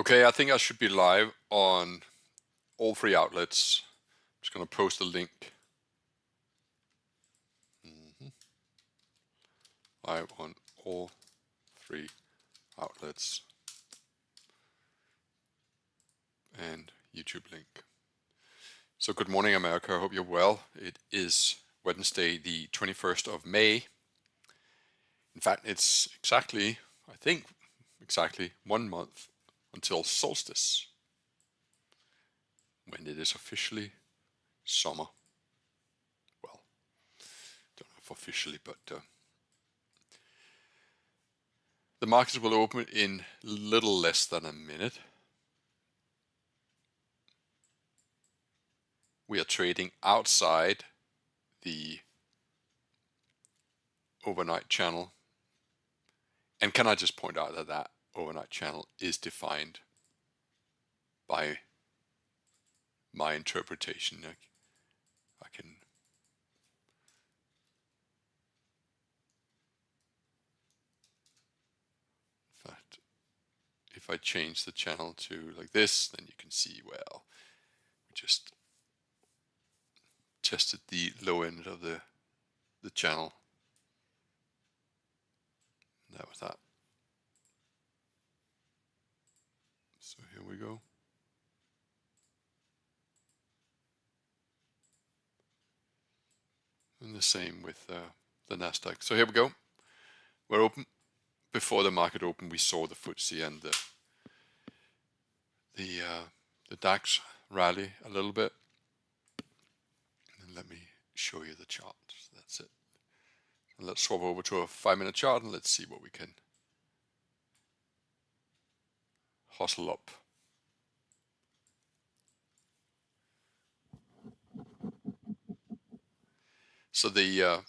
Okay, I think I should be live on all three outlets. I'm just going to post a link. Live on all three outlets and YouTube link. So good morning, America. I hope you're well. It is Wednesday, the 21st of May. In fact, it's exactly 1 month until solstice, when it is officially summer. Well, don't know if officially, but the markets will open in little less than a minute. We are trading outside the overnight channel. And can I just point out that that overnight channel is defined by my interpretation. I can in fact, if I change the channel to like this, then you can see, well, we just tested the low end of the channel. And that was that. So here we go. And the same with the NASDAQ. So here we go. We're open. Before the market opened, we saw the FTSE and the DAX rally a little bit. And let me show you the chart. That's it. And let's swap over to a 5-minute chart and let's see what we can hustle up. So the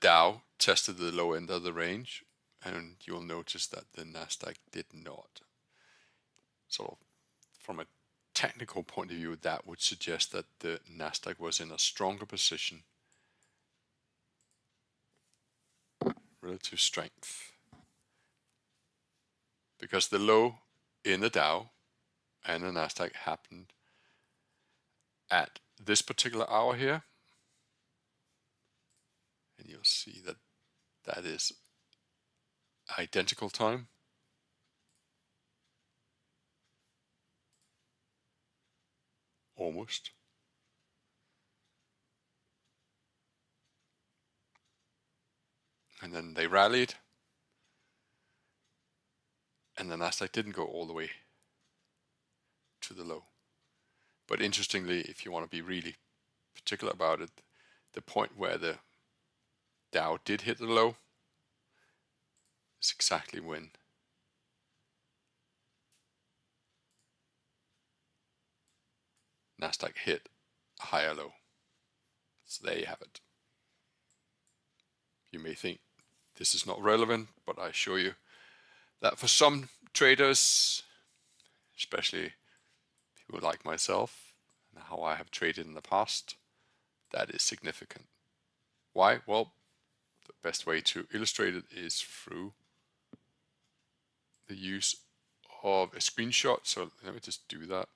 Dow tested the low end of the range, and you'll notice that the NASDAQ did not. Sort of from a technical point of view, that would suggest that the NASDAQ was in a stronger position, relative strength, because the low in the Dow and the NASDAQ happened at this particular hour here. And you'll see that that is identical time. Almost. And then they rallied. And the NASDAQ didn't go all the way to the low. But interestingly, if you want to be really particular about it, the point where the Dow did hit the low is exactly when NASDAQ hit a higher low. So there you have it. You may think this is not relevant, but I assure you that for some traders, especially people like myself and how I have traded in the past, that is significant. Why? Well, the best way to illustrate it is through the use of a screenshot. So let me just do that.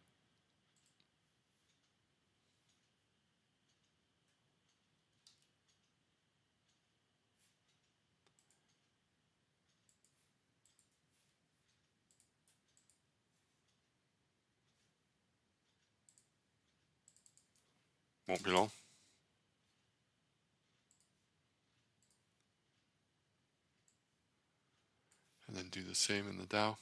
Won't be long. And then do the same in the Dow.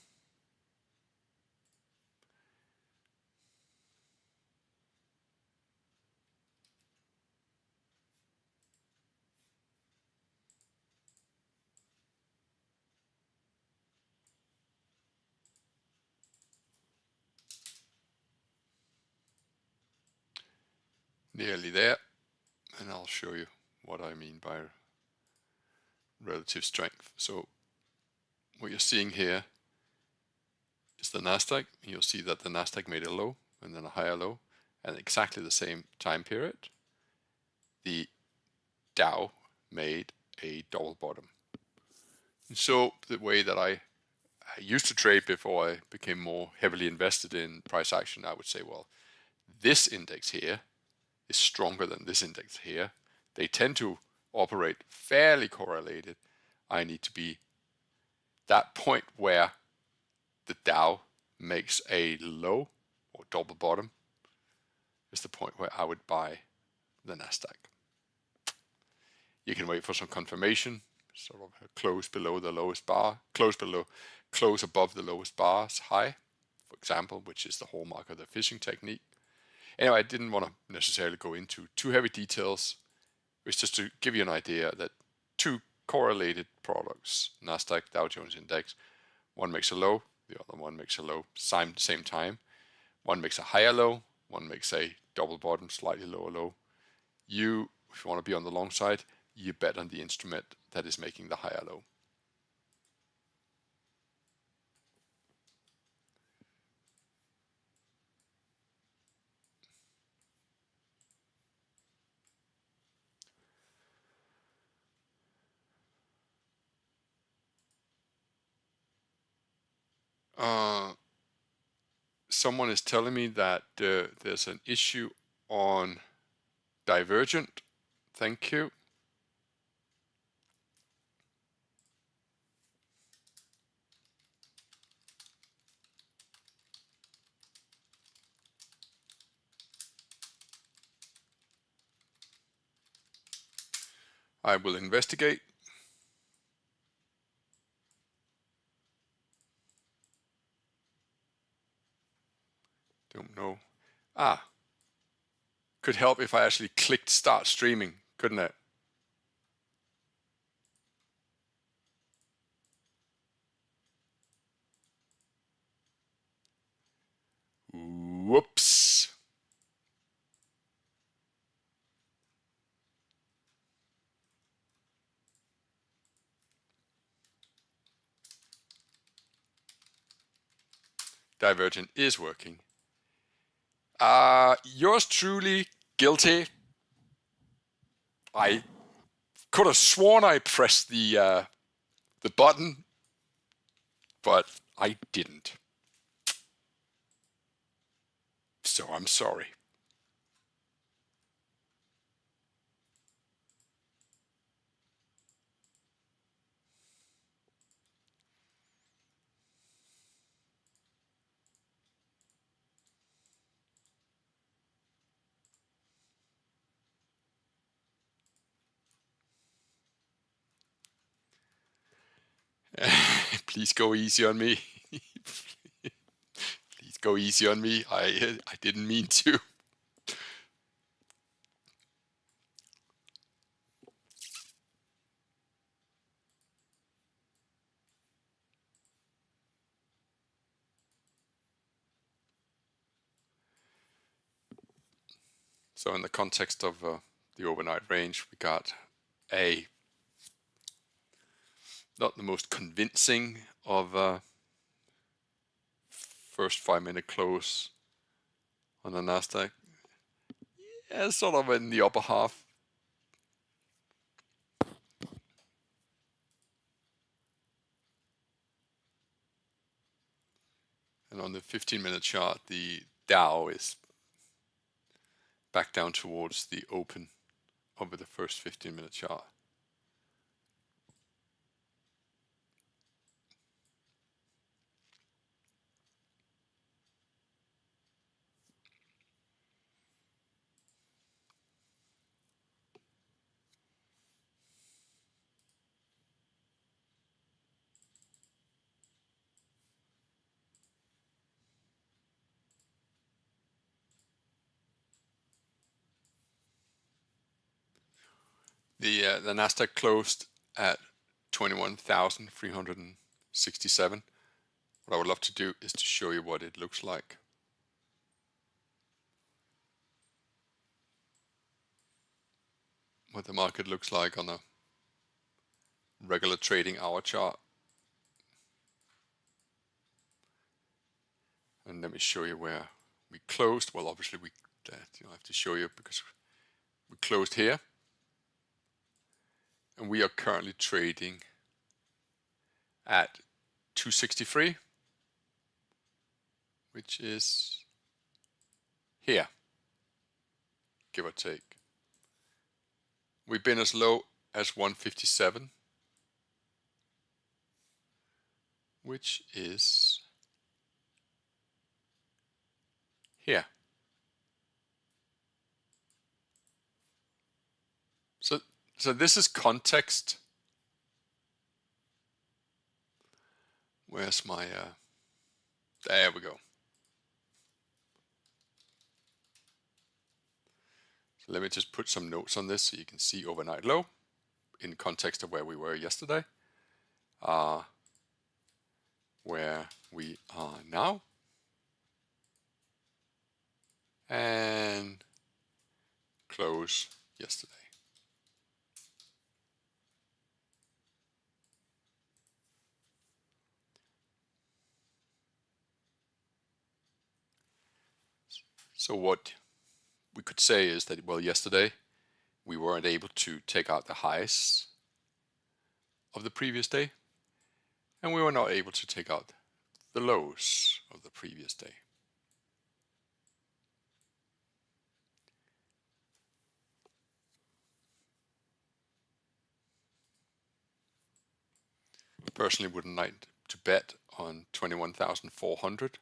Nearly there. And I'll show you what I mean by relative strength. So what you're seeing here is the NASDAQ. You'll see that the NASDAQ made a low and then a higher low, and exactly the same time period, the Dow made a double bottom. And so the way that I used to trade before I became more heavily invested in price action, I would say, well, this index here is stronger than this index here. They tend to operate fairly correlated. I need to be that point where the Dow makes a low or double bottom is the point where I would buy the NASDAQ. You can wait for some confirmation, sort of close below the lowest bar, close above the lowest bar's high, for example, which is the hallmark of the fishing technique. Anyway, I didn't want to necessarily go into too heavy details. It's just to give you an idea that two correlated products, NASDAQ, Dow Jones Index, one makes a low, the other one makes a low, same time. One makes a higher low, one makes a double bottom, slightly lower low. If you want to be on the long side, you bet on the instrument that is making the higher low. Someone is telling me that there's an issue on Divergent. Thank you. I will investigate. Don't know. Could help if I actually clicked start streaming, couldn't it? Whoops. Divergent is working. Yours truly, guilty. I could have sworn I pressed the button, but I didn't. So I'm sorry. Please go easy on me. Please go easy on me. I didn't mean to. So in the context of the overnight range, we got not the most convincing of first 5-minute close on the NASDAQ. Yeah, sort of in the upper half. And on the 15-minute chart, the Dow is back down towards the open over the first 15-minute chart. The NASDAQ closed at 21,367. What I would love to do is to show you what it looks like. What the market looks like on a regular trading hour chart. And let me show you where we closed. Well, obviously I have to show you because we closed here. And we are currently trading at 263, which is here, give or take. We've been as low as 157, which is here. So this is context. Where's my, there we go. So let me just put some notes on this so you can see overnight low in context of where we were yesterday, where we are now, and close yesterday. So what we could say is that, well, yesterday we weren't able to take out the highs of the previous day, and we were not able to take out the lows of the previous day. Personally, wouldn't like to bet on 21,400.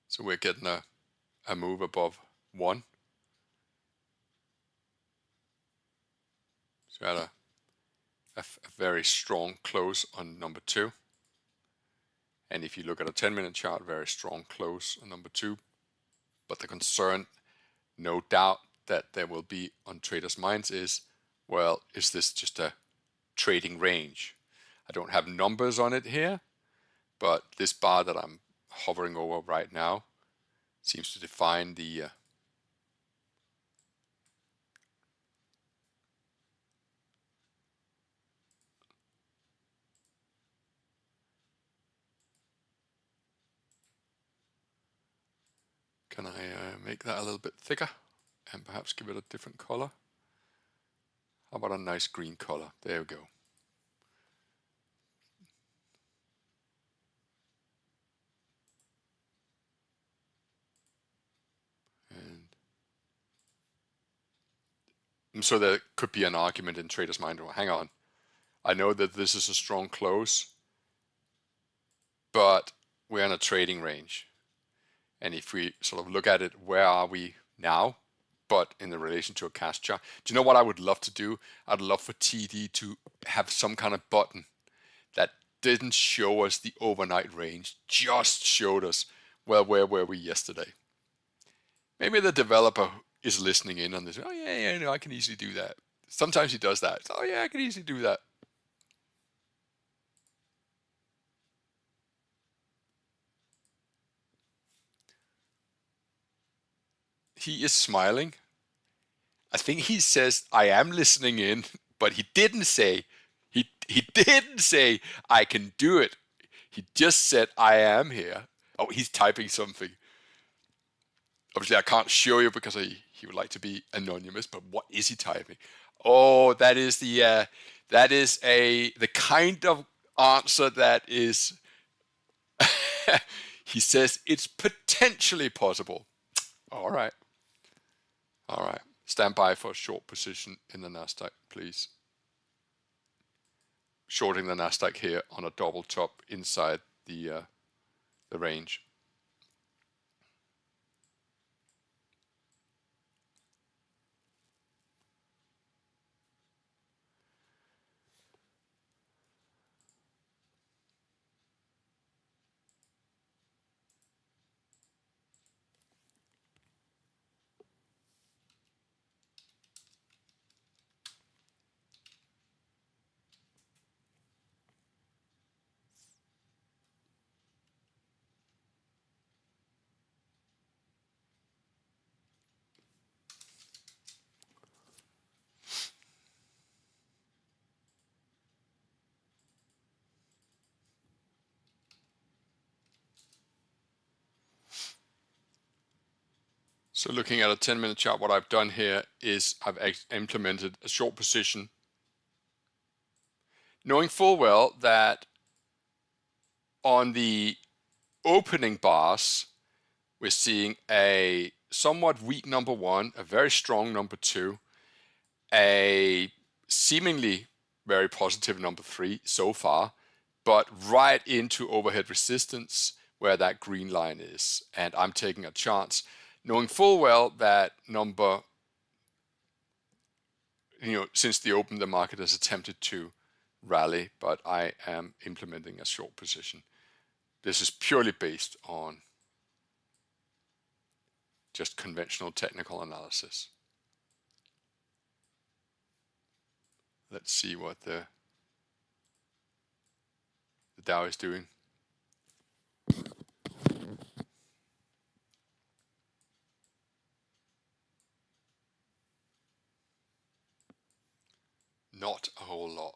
So we're getting a move above 1. So we had a very strong close on number 2. And if you look at a 10-minute chart, very strong close on number 2. But the concern, no doubt, that there will be on traders' minds is, well, is this just a trading range? I don't have numbers on it here, but this bar that I'm hovering over right now seems to define the can I make that a little bit thicker and perhaps give it a different color? How about a nice green color? There we go. And so there could be an argument in traders' mind, well, hang on, I know that this is a strong close, but we're in a trading range. And if we sort of look at it, where are we now? But in the relation to a cash chart, do you know what I would love to do? I'd love for TD to have some kind of button that didn't show us the overnight range, just showed us, well, where were we yesterday? Maybe the developer is listening in on this. Oh yeah, no, I can easily do that. Sometimes he does that. Oh yeah, I can easily do that. He is smiling. I think he says, I am listening in, but he didn't say, he didn't say, I can do it. He just said, I am here. Oh, he's typing something. Obviously, I can't show you because he would like to be anonymous, but what is he typing? Oh, that is the kind of answer that is, he says, it's potentially possible. All right. All right. Stand by for a short position in the NASDAQ, please. Shorting the NASDAQ here on a double top inside the range. So looking at a 10-minute chart, what I've done here is I've implemented a short position, knowing full well that on the opening bars, we're seeing a somewhat weak number one, a very strong number two, a seemingly very positive number three so far, but right into overhead resistance where that green line is. And I'm taking a chance, knowing full well that number, since the open, the market has attempted to rally, but I am implementing a short position. This is purely based on just conventional technical analysis. Let's see what the Dow is doing. Not a whole lot.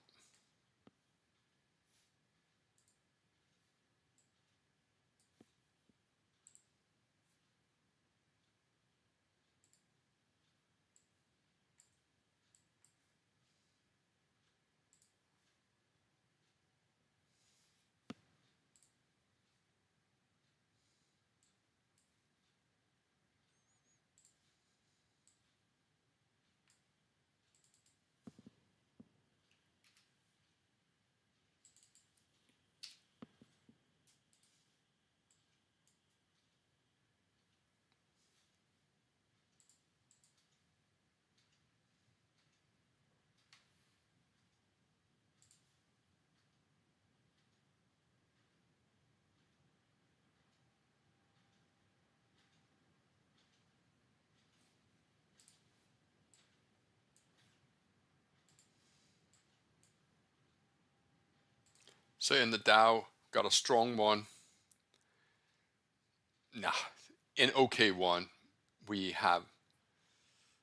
So in the Dow, got a strong one. In OK1, we have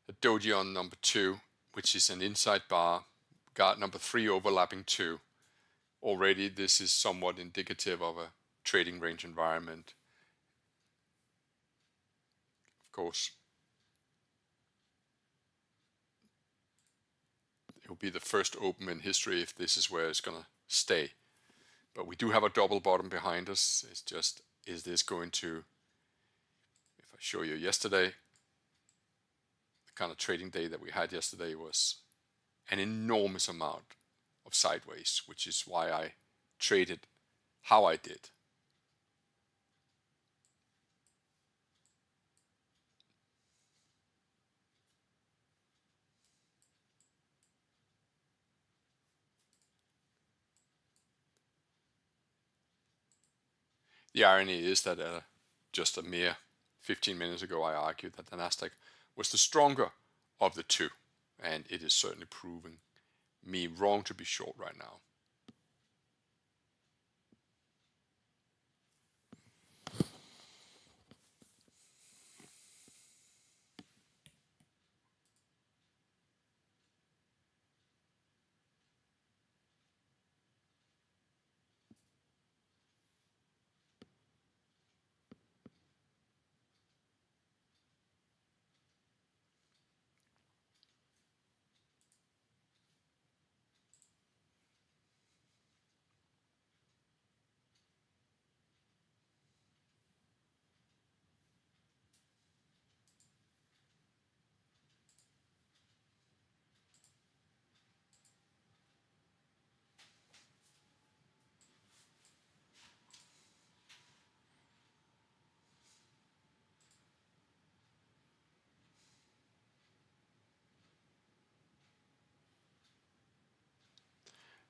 a doji on number two, which is an inside bar. Got number three overlapping two. Already, this is somewhat indicative of a trading range environment. Of course, it will be the first open in history if this is where it's going to stay. But we do have a double bottom behind us. It's just, is this going to, if I show you yesterday, the kind of trading day that we had yesterday was an enormous amount of sideways, which is why I traded how I did. The irony is that just a mere 15 minutes ago, I argued that the NASDAQ was the stronger of the two, and it is certainly proving me wrong to be short right now.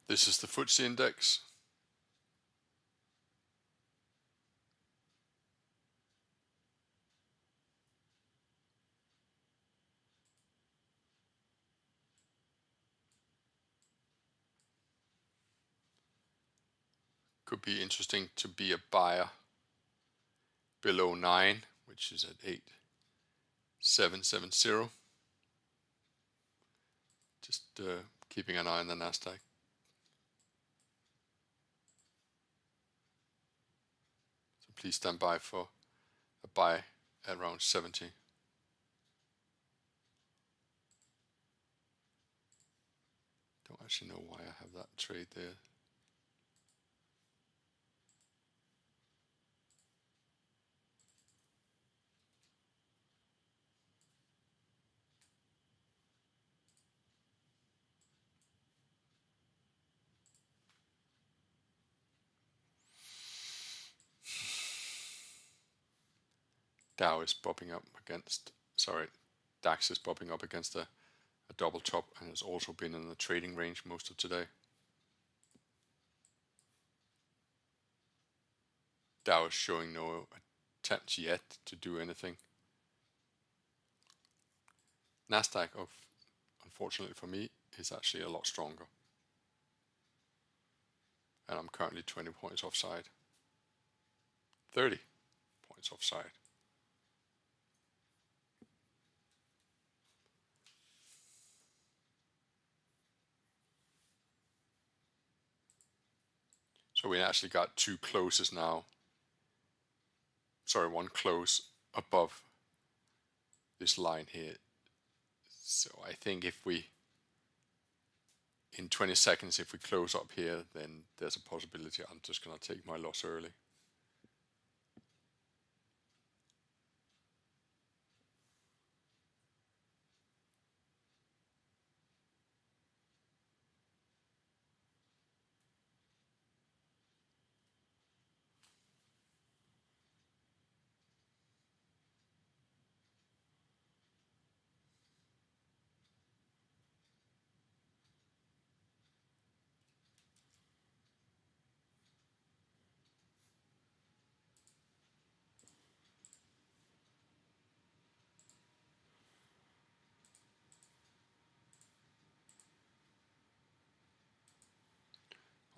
This is the FTSE index. Could be interesting to be a buyer below 9, which is at 8,770. Just keeping an eye on the NASDAQ. So please stand by for a buy at around 70. actually know why I have that trade there. Dow is popping up against, DAX is popping up against a double top and has also been in the trading range most of today. Dow is showing no attempts yet to do anything. NASDAQ, unfortunately for me, is actually a lot stronger. And I'm currently 20 points offside. 30 points offside. So we actually got two closes now. Sorry, one close above this line here. So I think if we, in 20 seconds, if we close up here, then there's a possibility I'm just going to take my loss early.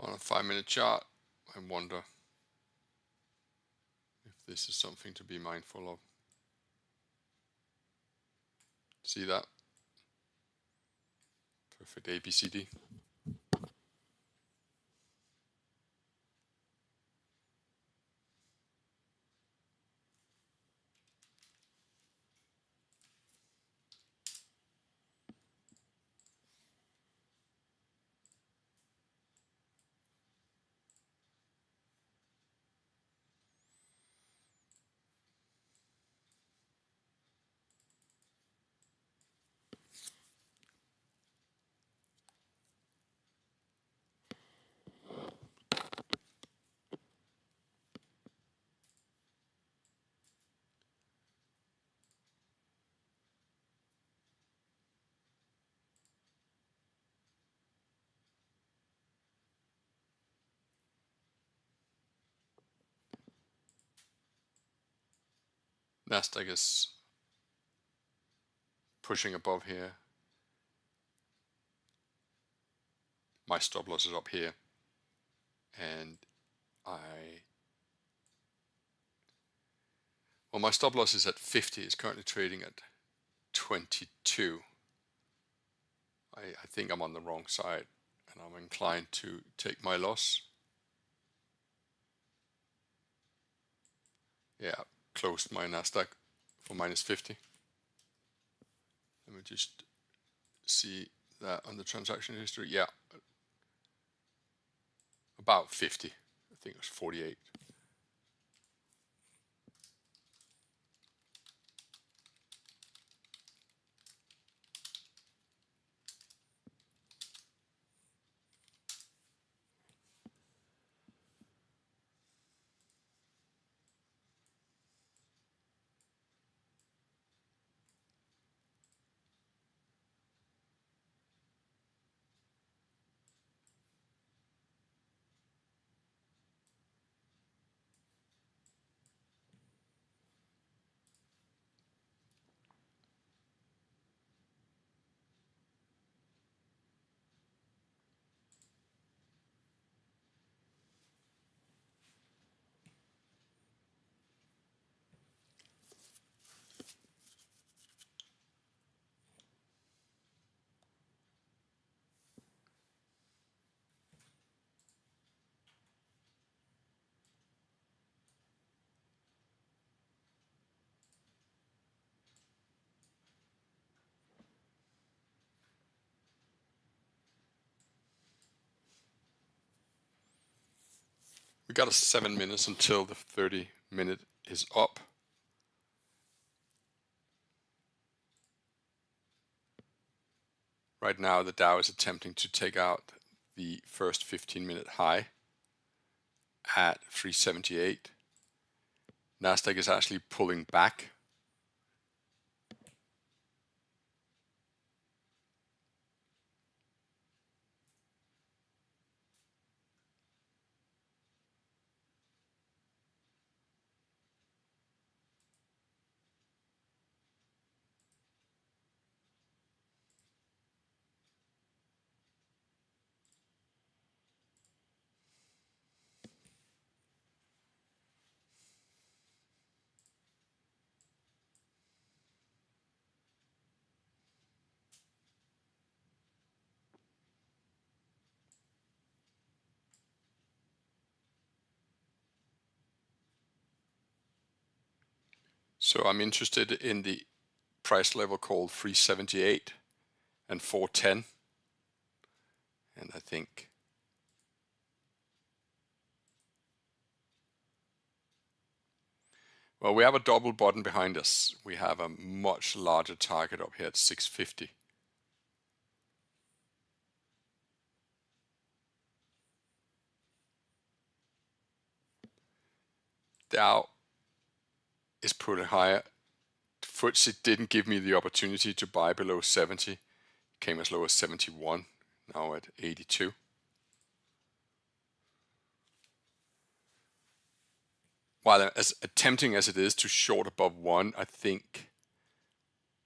On a 5-minute chart, I wonder if this is something to be mindful of. See that? Perfect ABCD. NASDAQ is pushing above here. My stop loss is up here. And well, my stop loss is at 50. It's currently trading at 22. I think I'm on the wrong side, and I'm inclined to take my loss. Yeah, closed my NASDAQ for minus 50. Let me just see that on the transaction history. Yeah, about 50. I think it was 48. We got 7 minutes until the 30-minute is up. Right now the Dow is attempting to take out the first 15-minute high at 378. NASDAQ is actually pulling back. So I'm interested in the price level called 378 and 410. And I think well, we have a double bottom behind us. We have a much larger target up here at 650. Dow is pulling higher. FTSE didn't give me the opportunity to buy below 70. Came as low as 71, now at 82. While as tempting as it is to short above 1, I think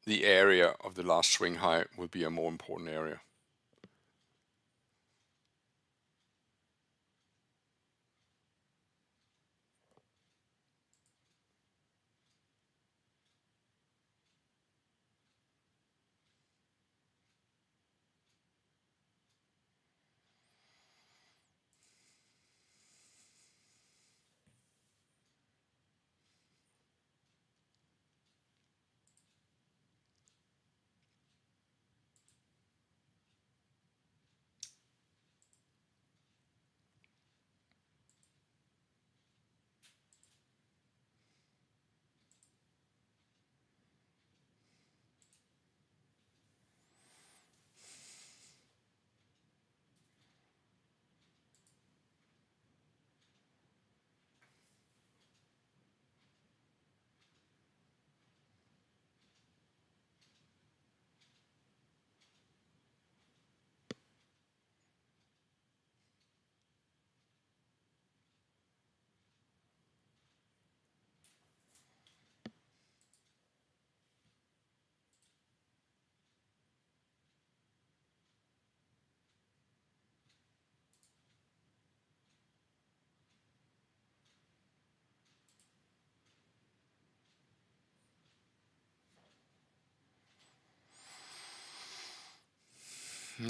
the area of the last swing high will be a more important area.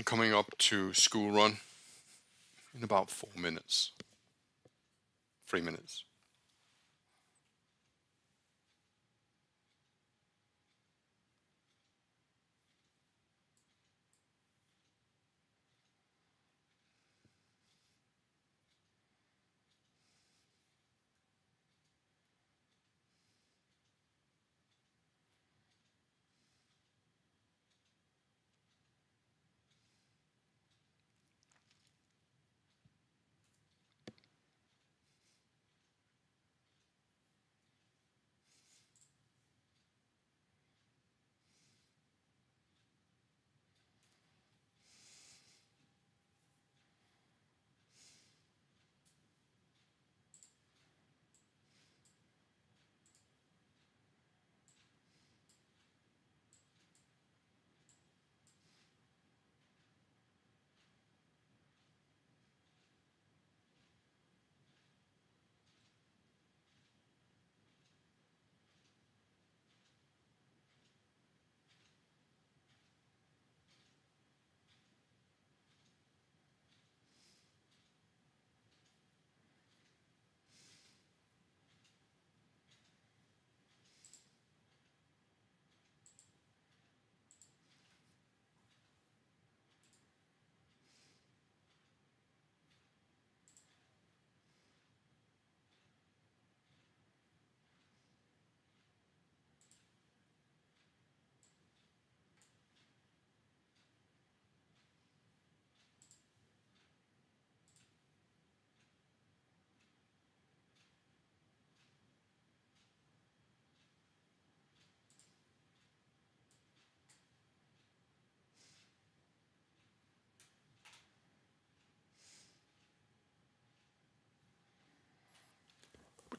Coming up to school run in about 4 minutes, 3 minutes.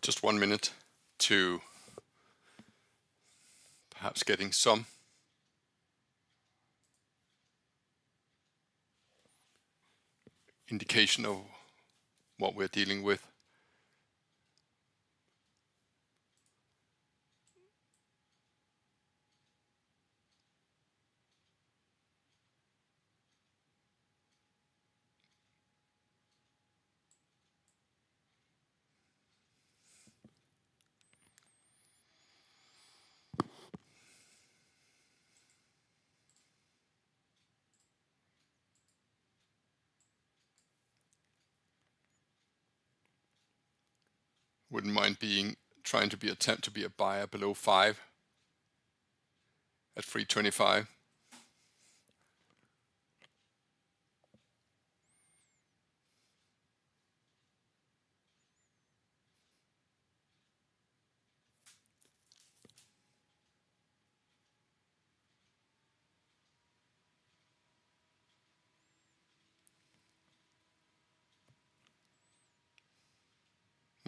just 1 minute to perhaps getting some indication of what we're dealing with. Wouldn't mind trying to attempt to be a buyer below 5 at 325.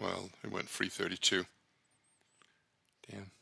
Well, it went 332. Damn.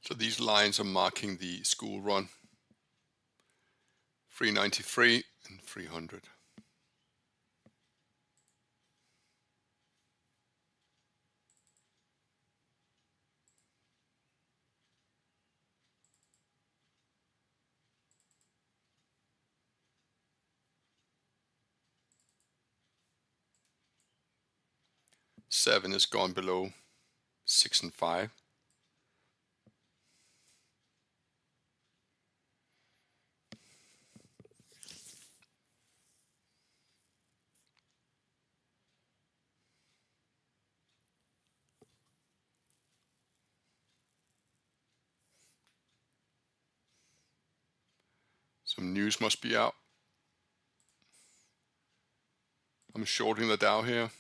So these lines are marking the school run, 393 and 300. Seven has gone below 6 and 5. Some news must be out. I'm shorting the Dow here.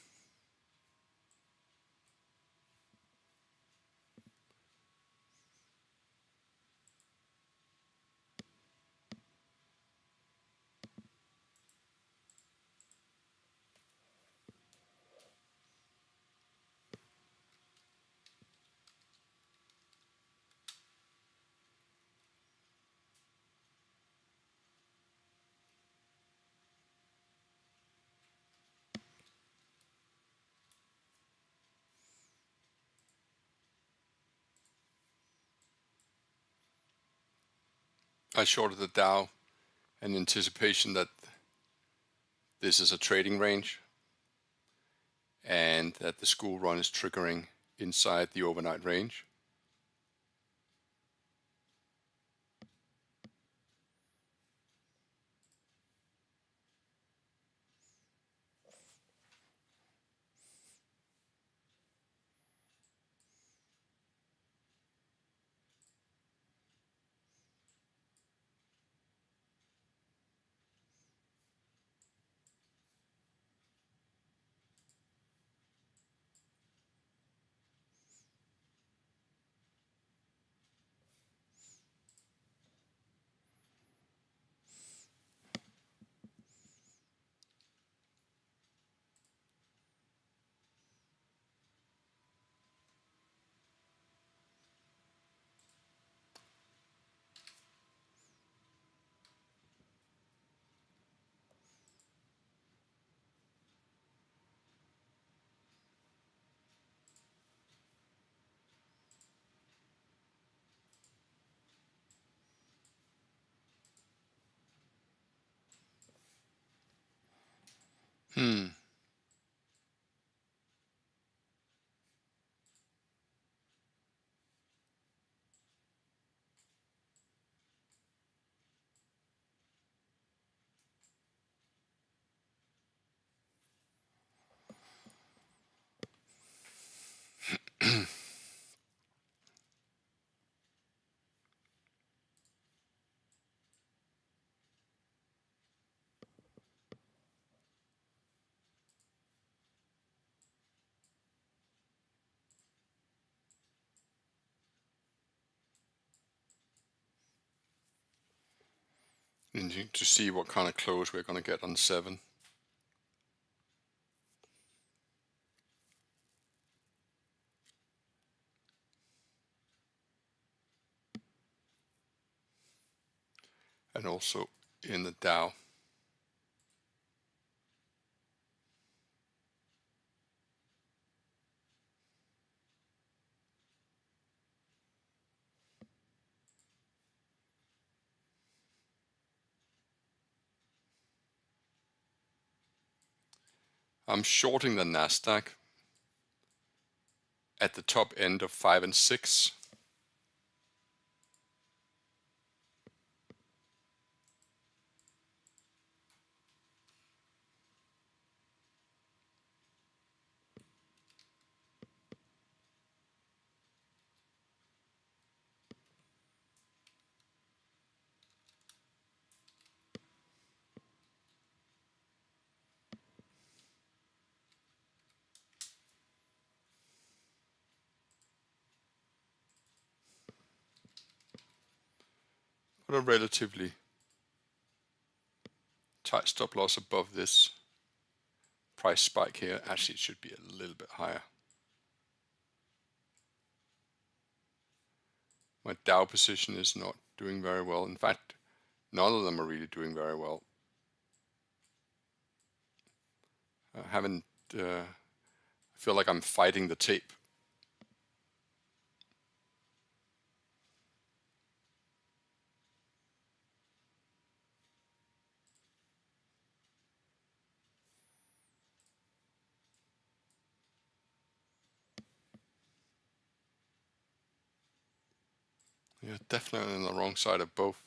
I shorted the Dow in anticipation that this is a trading range and that the school run is triggering inside the overnight range. interesting to see what kind of close we're going to get on 7. And also in the Dow. I'm shorting the NASDAQ at the top end of 5 and 6. Put a relatively tight stop loss above this price spike here. Actually, it should be a little bit higher. My Dow position is not doing very well. In fact, none of them are really doing very well. I feel like I'm fighting the tape. Yeah, definitely on the wrong side of both.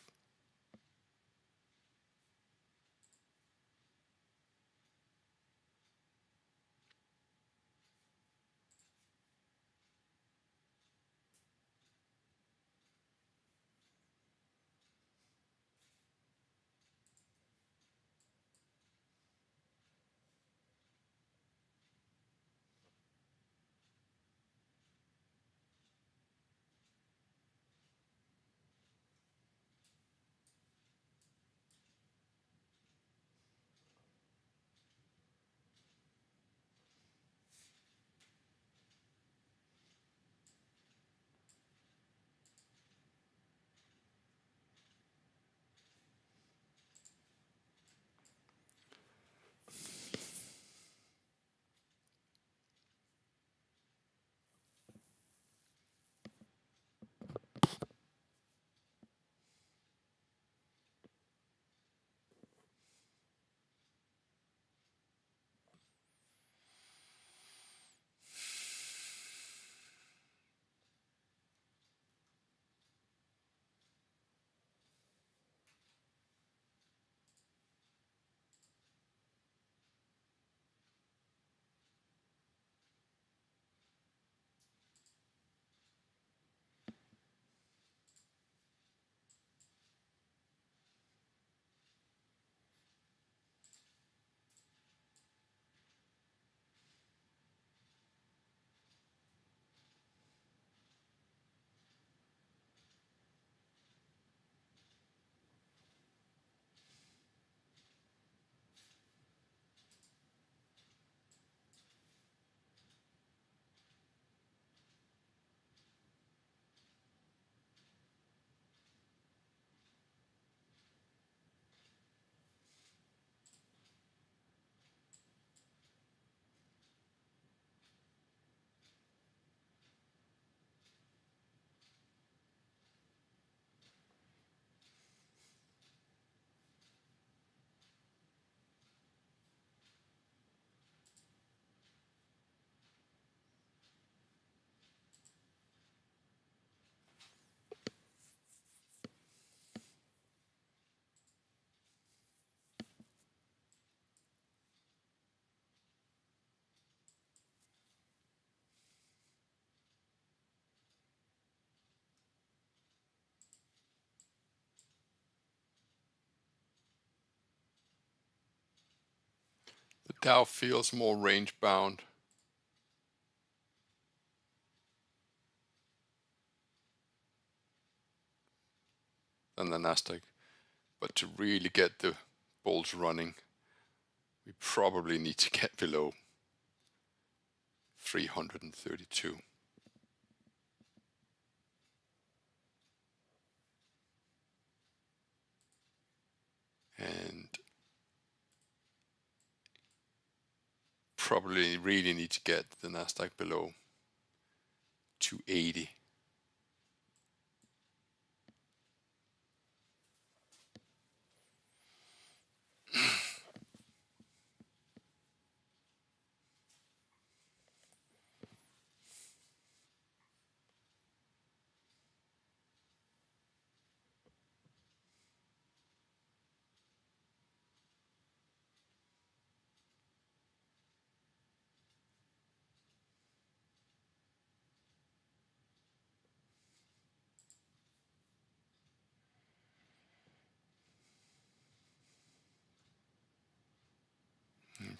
The Dow feels more range bound than the NASDAQ. But to really get the balls running, we probably need to get below 332. And probably really need to get the NASDAQ below 280.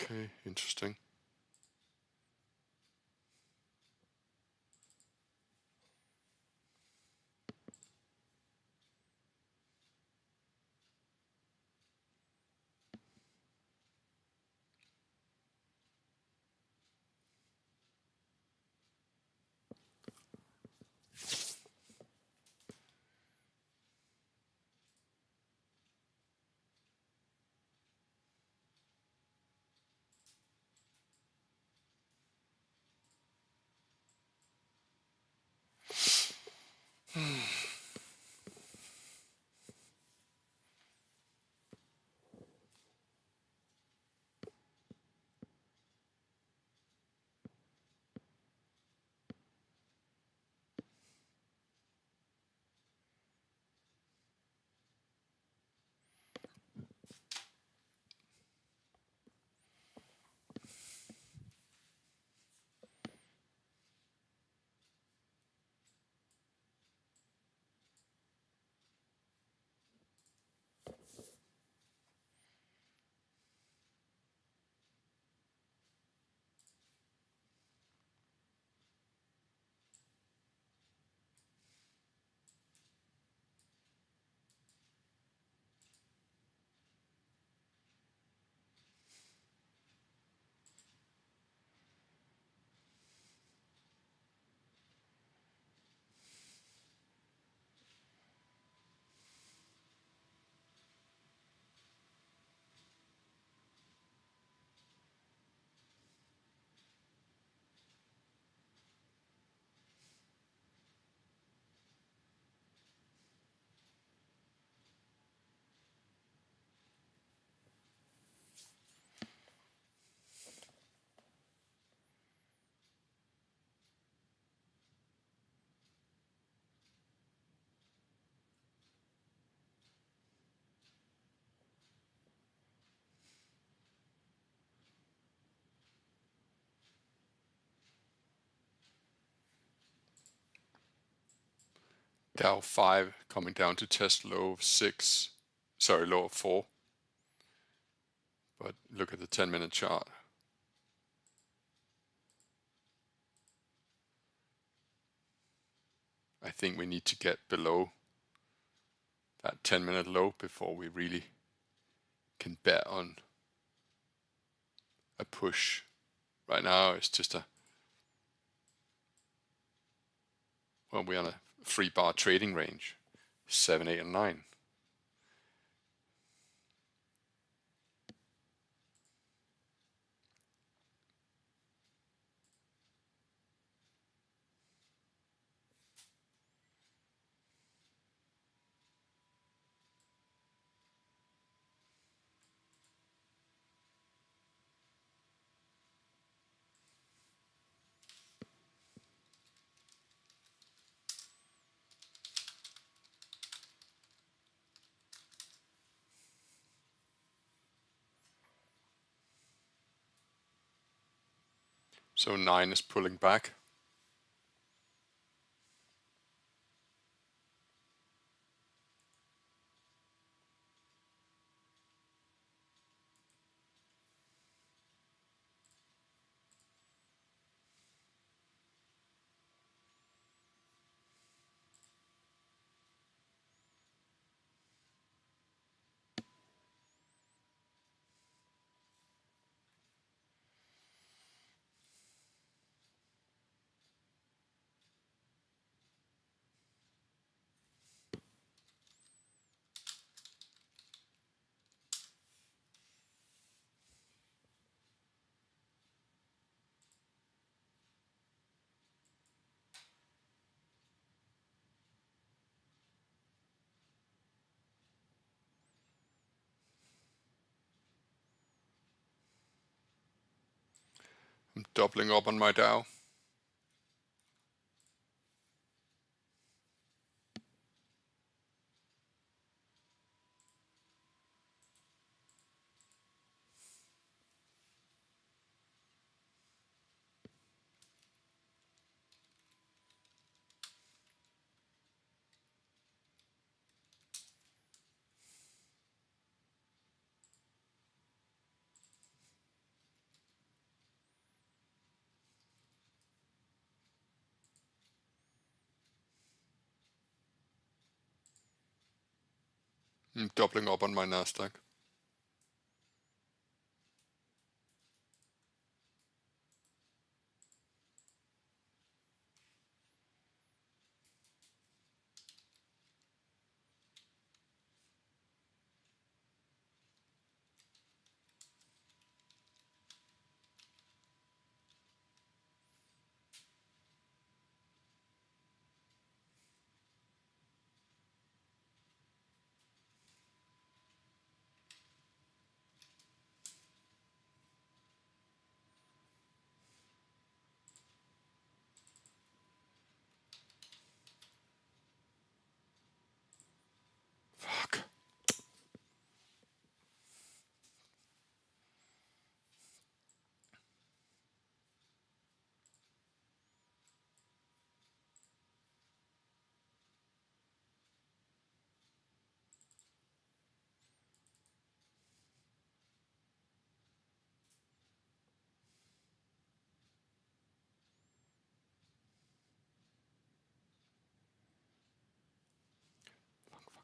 Okay, interesting. Dow 5 coming down to test low of 6, sorry, low of 4. But look at the 10-minute chart. I think we need to get below that 10-minute low before we really can bet on a push. Right now it's just we're on a 3-bar trading range, 7, 8, and 9. So 9 is pulling back. I'm doubling up on my Dow. I'm doubling up on my NASDAQ. Fuck.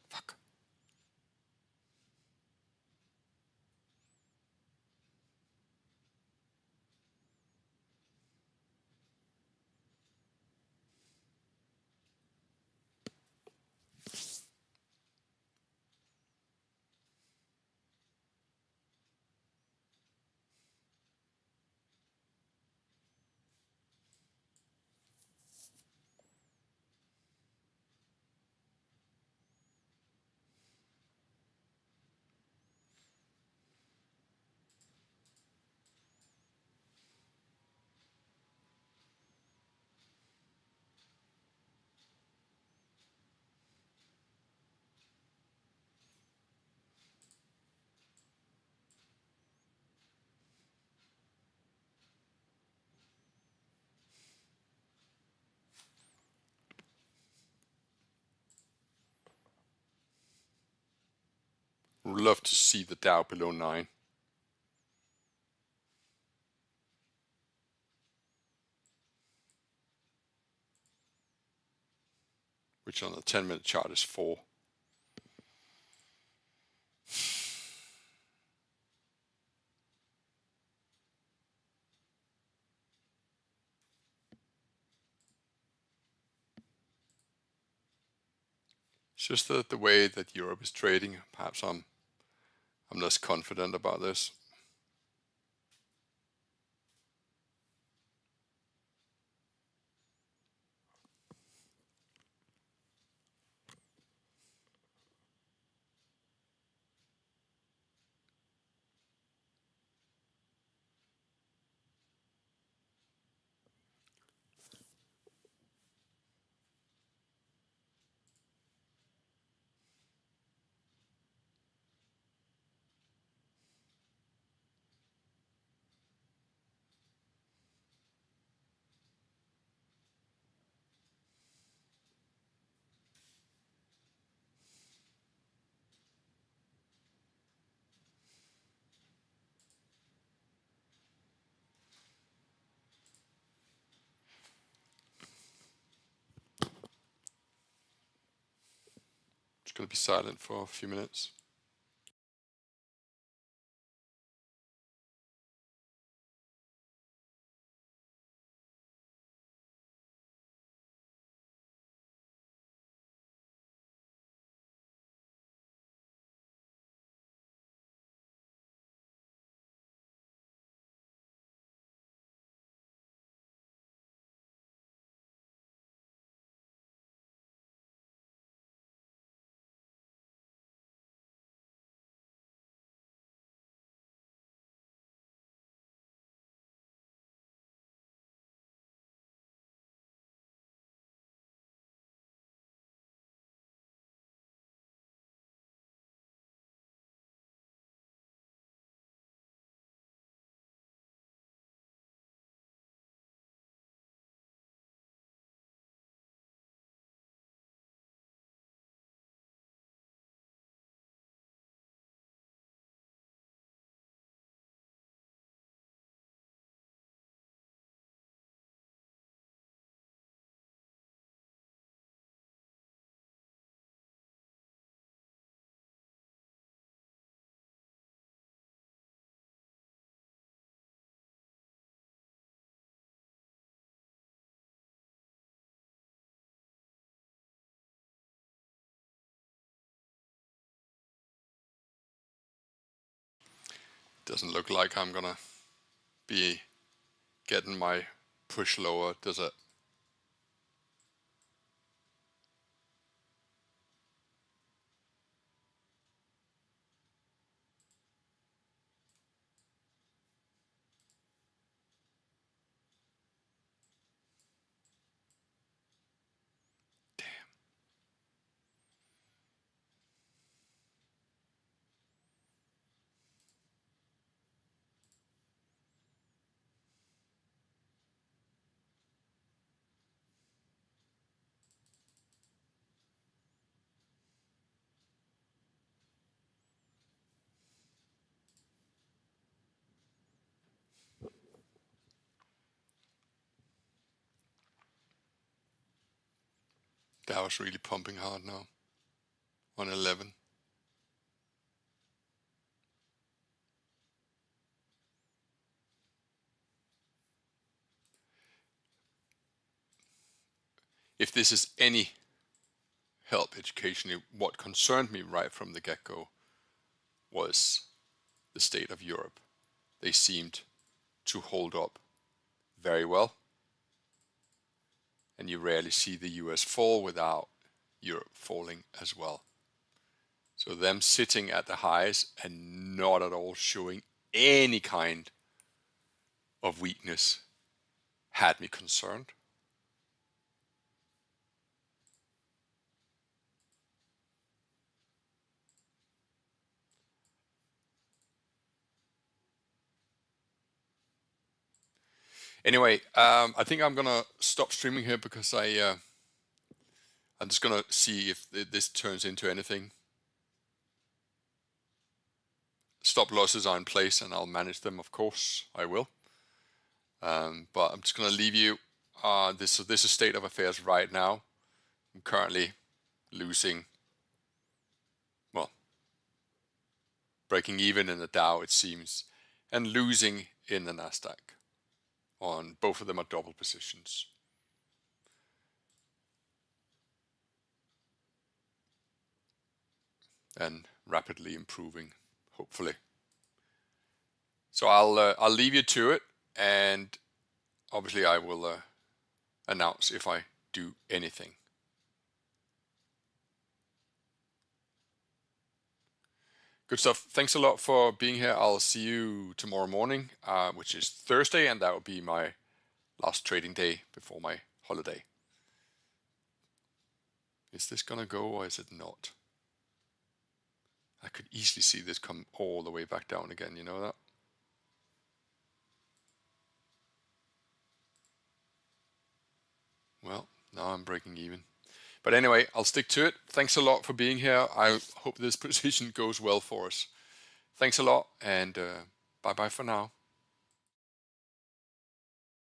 Fuck. Would love to see the Dow below 9. Which on the 10-minute chart is 4. It's just the way that Europe is trading. Perhaps I'm less confident about this. Just going to be silent for a few minutes. Doesn't look like I'm gonna be getting my push lower, does it? That was really pumping hard now on 11. If this is any help educationally, what concerned me right from the get-go was the state of Europe. They seemed to hold up very well, and you rarely see the US fall without Europe falling as well. So them sitting at the highs and not at all showing any kind of weakness had me concerned. Anyway, I think I'm gonna stop streaming here because I'm just gonna see if this turns into anything. Stop losses are in place and I'll manage them, of course, I will. But I'm just gonna leave you this is state of affairs right now. I'm currently losing, well, breaking even in the Dow, it seems, and losing in the NASDAQ. On both of them are double positions. And rapidly improving, hopefully. So I'll leave you to it, and obviously I will announce if I do anything. Good stuff. Thanks a lot for being here. I'll see you tomorrow morning, which is Thursday, and that will be my last trading day before my holiday. Is this gonna go or is it not? I could easily see this come all the way back down again, you know that? Well, now I'm breaking even. But anyway, I'll stick to it. Thanks a lot for being here. I hope this position goes well for us. Thanks a lot, and bye-bye for now.